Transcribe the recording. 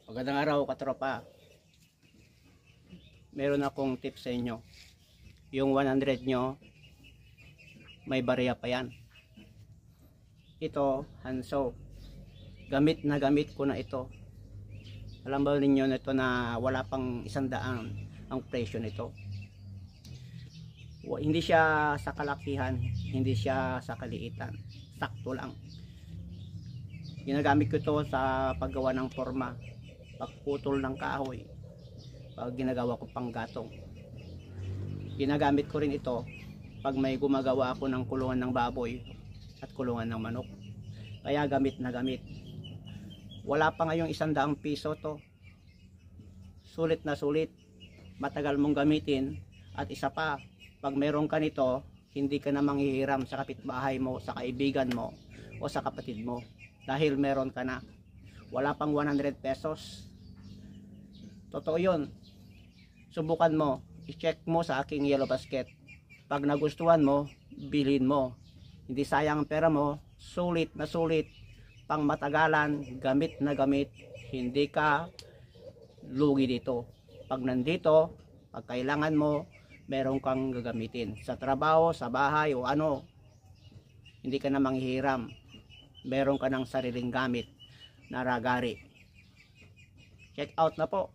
Magandang araw katropa. Meron akong tips sa inyo. Yung 100 nyo, may barya pa yan. Ito, Hanso. Gamit na gamit ko na ito. Alam ba ninyo na ito na wala pang 100 ang presyo nito. Hindi siya sa kalakihan, hindi siya sa kaliitan. Sakto lang. Ginagamit ko ito sa paggawa ng forma, pagputol ng kahoy, pag ginagawa ko pang gatong. Ginagamit ko rin ito pag may gumagawa ako ng kulungan ng baboy at kulungan ng manok. Kaya gamit na gamit. Wala pa ngayong 100 piso to. Sulit na sulit. Matagal mong gamitin. At isa pa, pag meron ka nito, hindi ka na manghihiram sa kapitbahay mo, sa kaibigan mo o sa kapatid mo, dahil meron ka na. Wala pang 100 pesos. Totoo yun. Subukan mo, i-check mo sa aking yellow basket. Pag nagustuhan mo, bilhin mo. Hindi sayang ang pera mo. Sulit na sulit, pang matagalan, gamit na gamit. Hindi ka lugi dito. Pag nandito, pag kailangan mo, meron kang gagamitin sa trabaho, sa bahay o ano. Hindi ka na manghihiram. Meron ka ng sariling gamit na ragari. Check out na po.